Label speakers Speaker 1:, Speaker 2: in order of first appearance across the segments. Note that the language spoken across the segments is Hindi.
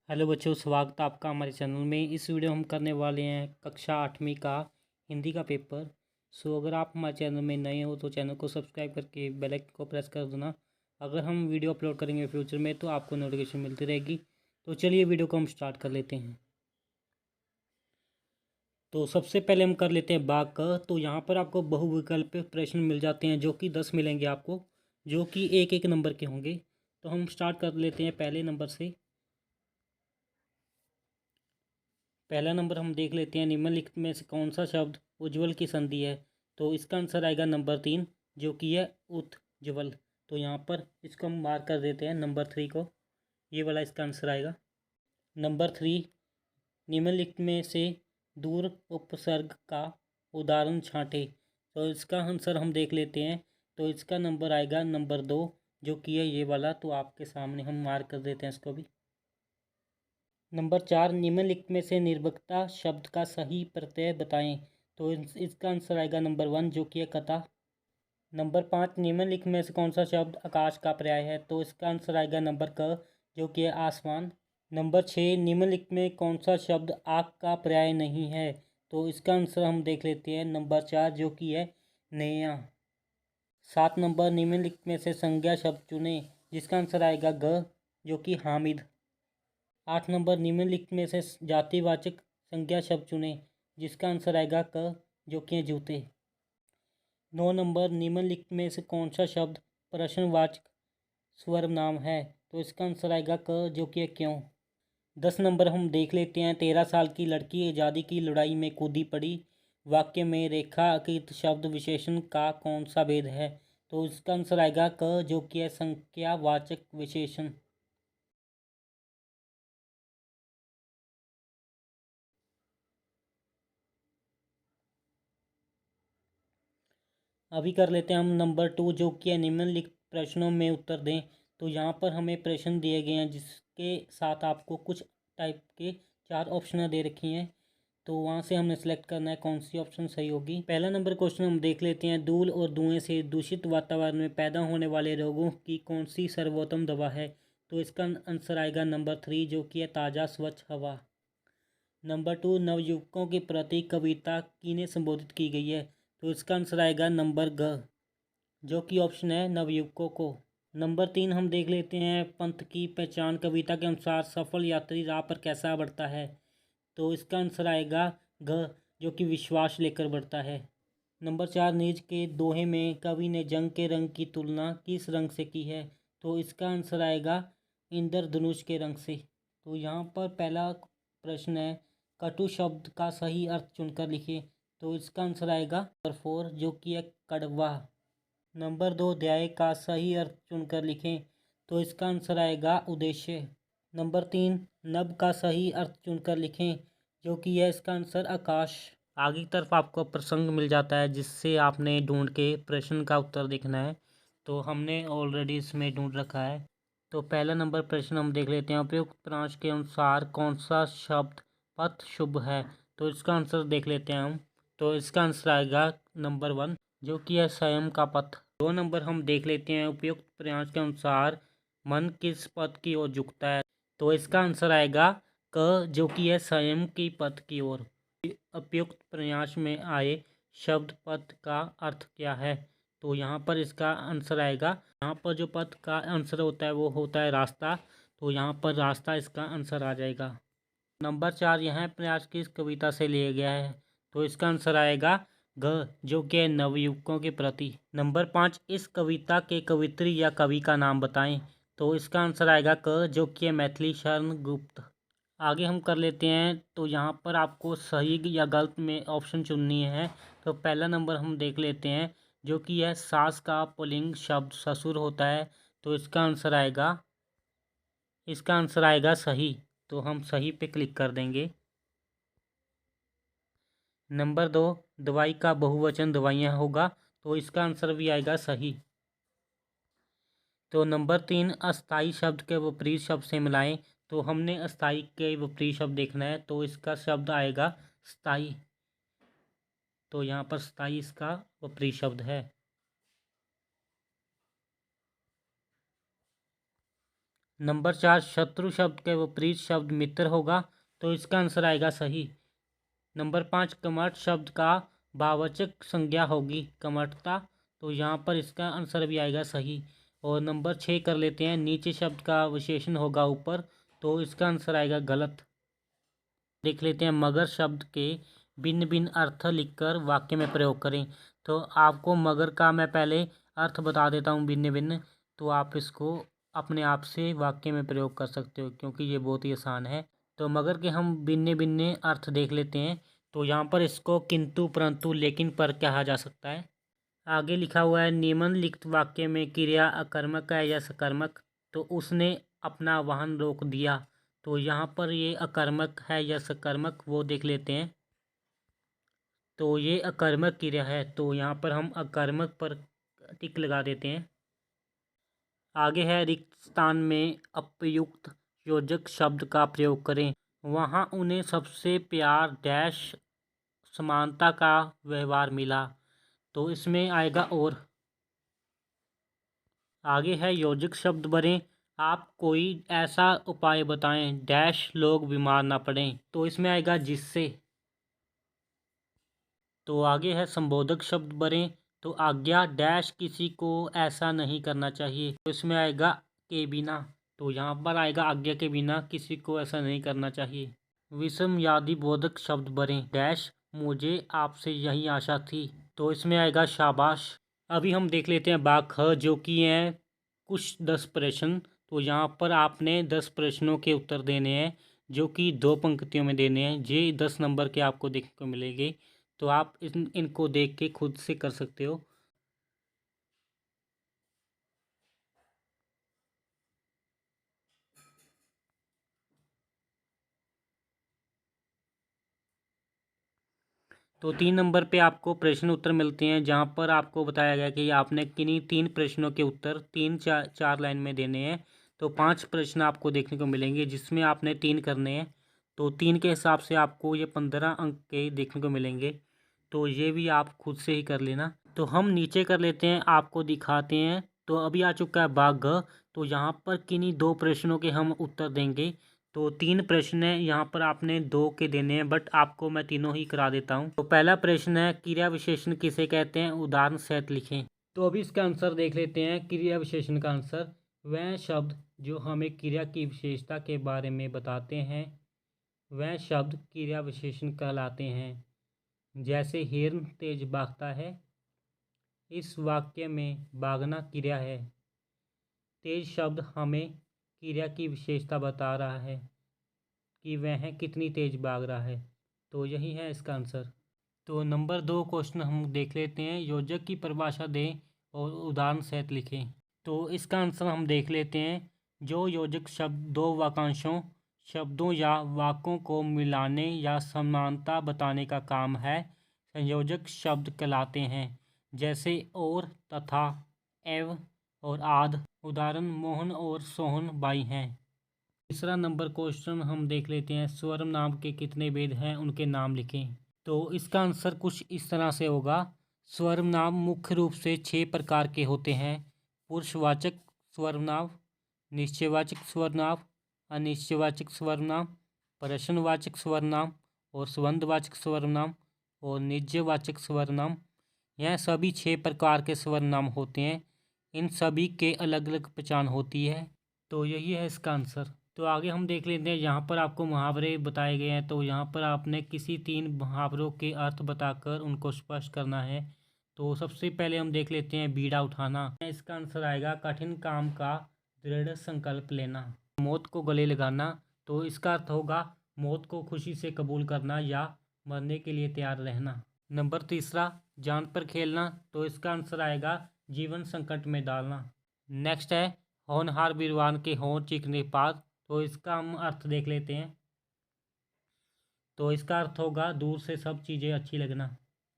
Speaker 1: हेलो बच्चों, स्वागत है आपका हमारे चैनल में। इस वीडियो हम करने वाले हैं कक्षा 8वीं का हिंदी का पेपर। अगर आप हमारे चैनल में नए हो तो चैनल को सब्सक्राइब करके बेल आइकन को प्रेस कर देना। अगर हम वीडियो अपलोड करेंगे फ्यूचर में तो आपको नोटिफिकेशन मिलती रहेगी। तो चलिए वीडियो को हम स्टार्ट कर लेते हैं। तो सबसे पहले हम कर लेते हैं बाग का। तो यहाँ पर आपको बहुविकल्प प्रश्न मिल जाते हैं जो कि 10 मिलेंगे आपको, जो कि एक एक नंबर के होंगे। तो हम स्टार्ट कर लेते हैं पहले नंबर से। पहला नंबर हम देख लेते हैं, निम्नलिखित में से कौन सा शब्द उज्ज्वल की संधि है। तो इसका आंसर आएगा नंबर 3, जो कि है उज्ज्वल। तो यहाँ पर इसको हम मार्क कर देते हैं नंबर 3 को, ये वाला इसका आंसर आएगा। नंबर 3, निम्नलिखित में से दूर उपसर्ग का उदाहरण छांटे। तो इसका आंसर हम देख लेते हैं। तो इसका नंबर आएगा नंबर 2, जो कि है ये वाला। तो आपके सामने हम मार्क कर देते हैं इसको भी। नंबर 4, निम्नलिखित में से निर्भरता शब्द का सही प्रत्यय बताएं। तो इसका आंसर आएगा नंबर 1, जो कि है कथा। नंबर 5, निम्नलिखित में से कौन सा शब्द आकाश का पर्याय है। तो इसका आंसर आएगा नंबर क, जो कि है आसमान। नंबर 6, निम्नलिखित में कौन सा शब्द आग का पर्याय नहीं है। तो इसका आंसर हम देख लेते हैं नंबर 4, जो कि है नैया। 7 नंबर, निम्नलिखित में से संज्ञा शब्द चुने, जिसका आंसर आएगा ग, जो कि हामिद। 8 नंबर, निम्नलिखित में से जातिवाचक संज्ञा शब्द चुने, जिसका आंसर आएगा क, जो कि है जूते। 9 नंबर, निम्नलिखित में से कौन सा शब्द प्रश्नवाचक सर्वनाम है। तो इसका आंसर आएगा क, जो कि है क्यों। 10 नंबर हम देख लेते हैं, 13 साल की लड़की आज़ादी की लड़ाई में कूदी पड़ी। वाक्य में रेखांकित शब्द विशेषण का कौन सा भेद है। तो इसका आंसर आएगा क, जो कि है संज्ञावाचक विशेषण। अभी कर लेते हैं हम नंबर 2, जो कि है निम्नलिखित प्रश्नों में उत्तर दें। तो यहाँ पर हमें प्रश्न दिए गए हैं, जिसके साथ आपको कुछ टाइप के 4 ऑप्शन दे रखी हैं। तो वहाँ से हमने सेलेक्ट करना है कौन सी ऑप्शन सही होगी। पहला नंबर क्वेश्चन हम देख लेते हैं, धूल और धुएं से दूषित वातावरण में पैदा होने वाले रोगों की कौन सी सर्वोत्तम दवा है। तो इसका आंसर आएगा नंबर 3, जो कि है ताज़ा स्वच्छ हवा। नंबर 2, नवयुवकों के प्रति कविता किन्हें संबोधित की गई है। तो इसका आंसर आएगा नंबर ग, जो कि ऑप्शन है नवयुवकों को। नंबर 3 हम देख लेते हैं, पंथ की पहचान कविता के अनुसार सफल यात्री राह पर कैसा बढ़ता है। तो इसका आंसर आएगा घ, जो कि विश्वास लेकर बढ़ता है। नंबर 4, नीज के दोहे में कवि ने जंग के रंग की तुलना किस रंग से की है। तो इसका आंसर आएगा इंद्रधनुष के रंग से। तो यहाँ पर पहला प्रश्न है, कटु शब्द का सही अर्थ चुनकर लिखिए। तो इसका आंसर आएगा नंबर 4, जो कि है कड़वा। नंबर 2, अध्याय का सही अर्थ चुनकर लिखें। तो इसका आंसर आएगा उद्देश्य। नंबर 3, नभ का सही अर्थ चुनकर लिखें, जो कि है इसका आंसर आकाश। आगे की तरफ आपको प्रसंग मिल जाता है, जिससे आपने ढूंढ के प्रश्न का उत्तर देखना है। तो हमने ऑलरेडी इसमें ढूंढ रखा है। तो पहला नंबर प्रश्न हम देख लेते हैं, उपयुक्त प्रांश के अनुसार कौन सा शब्द पथ शुभ है। तो इसका आंसर देख लेते हैं हम। तो इसका आंसर आएगा नंबर 1, जो कि है स्वयं का पथ। 2 नंबर हम देख लेते हैं, उपयुक्त प्रयास के अनुसार मन किस पथ की ओर झुकता है। तो इसका आंसर आएगा क, जो कि है स्वयं की पथ की ओर। उपयुक्त प्रयास में आए शब्द पथ का अर्थ क्या है। तो यहाँ पर इसका आंसर आएगा, यहाँ पर जो पथ का आंसर होता है वो होता है रास्ता। तो यहाँ पर रास्ता इसका आंसर आ जाएगा। नंबर 4, यह प्रयास किस कविता से लिया गया है। तो इसका आंसर आएगा घ, जो कि नवयुवकों के प्रति। नंबर 5, इस कविता के कवित्री या कवि का नाम बताएं। तो इसका आंसर आएगा क, जो कि मैथिली शरण गुप्त। आगे हम कर लेते हैं। तो यहाँ पर आपको सही या गलत में ऑप्शन चुननी है। तो पहला नंबर हम देख लेते हैं, जो कि यह सास का पुल्लिंग शब्द ससुर होता है। तो इसका आंसर आएगा सही। तो हम सही पे क्लिक कर देंगे। नंबर 2, दवाई का बहुवचन दवाइयाँ होगा। तो इसका आंसर भी आएगा सही। तो नंबर 3, अस्थाई शब्द के विपरीत शब्द से मिलाएं। तो हमने अस्थाई के विपरीत शब्द देखना है। तो इसका शब्द आएगा स्थाई। तो यहाँ पर स्थाई इसका विपरीत शब्द है। नंबर 4 शत्रु शब्द के विपरीत शब्द मित्र होगा, तो इसका आंसर आएगा सही। नंबर 5 कमठ शब्द का भाववाचक संज्ञा होगी कमठता, तो यहाँ पर इसका आंसर भी आएगा सही। और नंबर 6 कर लेते हैं, नीचे शब्द का विशेषण होगा ऊपर, तो इसका आंसर आएगा गलत। देख लेते हैं, मगर शब्द के भिन्न भिन्न अर्थ लिखकर वाक्य में प्रयोग करें। तो आपको मगर का मैं पहले अर्थ बता देता हूँ भिन्न भिन्न, तो आप इसको अपने आप से वाक्य में प्रयोग कर सकते हो, क्योंकि ये बहुत ही आसान है। तो मगर के हम भिन्न भिन्न अर्थ देख लेते हैं। तो यहाँ पर इसको किंतु परंतु लेकिन पर कहा जा सकता है। आगे लिखा हुआ है, निम्नलिखित वाक्य में क्रिया अकर्मक है या सकर्मक, तो उसने अपना वाहन रोक दिया, तो यहाँ पर ये अकर्मक है या सकर्मक वो देख लेते हैं। तो ये अकर्मक क्रिया है, तो यहाँ पर हम अकर्मक पर टिक लगा देते हैं। आगे है, रिक्त स्थान में अप्रयुक्त योजक शब्द का प्रयोग करें। वहाँ उन्हें सबसे प्यार डैश समानता का व्यवहार मिला, तो इसमें आएगा और। आगे है, योजक शब्द बने, आप कोई ऐसा उपाय बताएं डैश लोग बीमार ना पड़ें, तो इसमें आएगा जिससे। तो आगे है, संबोधक शब्द बने, तो आज्ञा डैश किसी को ऐसा नहीं करना चाहिए, तो इसमें आएगा के बिना, तो यहाँ पर आएगा आज्ञा के बिना किसी को ऐसा नहीं करना चाहिए। विषमयादि बोधक शब्द बने डैश मुझे आपसे यही आशा थी, तो इसमें आएगा शाबाश। अभी हम देख लेते हैं भाग ख, जो कि है कुछ 10 प्रश्न। तो यहाँ पर आपने 10 प्रश्नों के उत्तर देने हैं, जो कि 2 पंक्तियों में देने हैं। ये 10 नंबर के आपको देखने को मिलेंगे, तो आप इनको देख के खुद से कर सकते हो। तो 3 नंबर पे आपको प्रश्न उत्तर मिलते हैं, जहाँ पर आपको बताया गया कि आपने किन्हीं 3 प्रश्नों के उत्तर 3-4 लाइन में देने हैं। तो 5 प्रश्न आपको देखने को मिलेंगे, जिसमें आपने 3 करने हैं। तो 3 के हिसाब से आपको ये 15 अंक के देखने को मिलेंगे, तो ये भी आप खुद से ही कर लेना। तो हम नीचे कर लेते हैं, आपको दिखाते हैं। तो अभी आ चुका है भाग घ, तो यहाँ पर किन्हीं 2 प्रश्नों के हम उत्तर देंगे। तो 3 प्रश्न है, यहाँ पर आपने 2 के देने हैं, बट आपको मैं तीनों ही करा देता हूँ। तो पहला प्रश्न है, क्रिया विशेषण किसे कहते हैं, उदाहरण सहित लिखें। तो अभी इसका आंसर देख लेते हैं। क्रिया विशेषण का आंसर, वह शब्द जो हमें क्रिया की विशेषता के बारे में बताते हैं, वह शब्द क्रिया विशेषण कहलाते हैं। जैसे हिरन तेज भागता है, इस वाक्य में भागना क्रिया है। तेज शब्द हमें क्रिया की विशेषता बता रहा है कि वह कितनी तेज भाग रहा है, तो यही है इसका आंसर। तो नंबर 2 क्वेश्चन हम देख लेते हैं, योजक की परिभाषा दें और उदाहरण सहित लिखें। तो इसका आंसर हम देख लेते हैं, जो योजक शब्द 2 वाक्यांशों शब्दों या वाक्यों को मिलाने या समानता बताने का काम है, संयोजक शब्द कहलाते हैं। जैसे और, तथा, एवं और आद। उदाहरण, मोहन और सोहन भाई हैं। तीसरा नंबर क्वेश्चन हम देख लेते हैं, स्वरम नाम के कितने भेद हैं, उनके नाम लिखें। तो इसका आंसर कुछ इस तरह से होगा, स्वरनाम मुख्य रूप से 6 प्रकार के होते हैं। पुरुषवाचक स्वरनाम, निश्चयवाचक स्वरनाम, अनिश्चयवाचक स्वरनाम, प्रश्नवाचक स्वरनाम और संबंधवाचक स्वरनाम और निजवाचक स्वरनाम। यह सभी 6 प्रकार के स्वरनाम होते हैं। इन सभी के अलग अलग पहचान होती है, तो यही है इसका आंसर। तो आगे हम देख लेते हैं, यहाँ पर आपको मुहावरे बताए गए हैं। तो यहाँ पर आपने किसी 3 मुहावरों के अर्थ बताकर उनको स्पष्ट करना है। तो सबसे पहले हम देख लेते हैं, बीड़ा उठाना। इसका आंसर आएगा, कठिन काम का दृढ़ संकल्प लेना। मौत को गले लगाना, तो इसका अर्थ होगा मौत को खुशी से कबूल करना या मरने के लिए तैयार रहना। नंबर 3 जान पर खेलना, तो इसका आंसर आएगा जीवन संकट में डालना। नेक्स्ट है, होनहार वीरवान के होंठ चीखने पात, तो इसका हम अर्थ देख लेते हैं। तो इसका अर्थ होगा दूर से सब चीज़ें अच्छी लगना।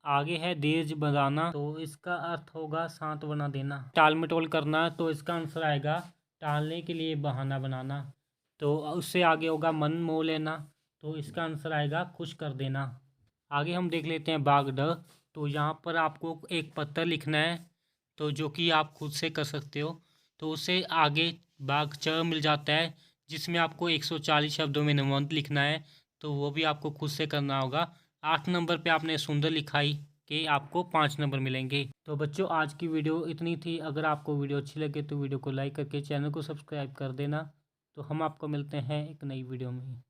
Speaker 1: आगे है धीरज बंधाना, तो इसका अर्थ होगा सांत्वना देना। टाल मटोल करना, तो इसका आंसर आएगा टालने के लिए बहाना बनाना। तो उससे आगे होगा मन मोह लेना, तो इसका आंसर आएगा खुश कर देना। आगे हम देख लेते हैं भाग ड। तो यहाँ पर आपको एक पत्र लिखना है, तो जो कि आप खुद से कर सकते हो। तो उससे आगे भाग च मिल जाता है, जिसमें आपको 140 शब्दों में निबंध लिखना है, तो वो भी आपको खुद से करना होगा। 8 नंबर पे आपने सुंदर लिखाई के आपको 5 नंबर मिलेंगे। तो बच्चों आज की वीडियो इतनी थी। अगर आपको वीडियो अच्छी लगे तो वीडियो को लाइक करके चैनल को सब्सक्राइब कर देना। तो हम आपको मिलते हैं एक नई वीडियो में।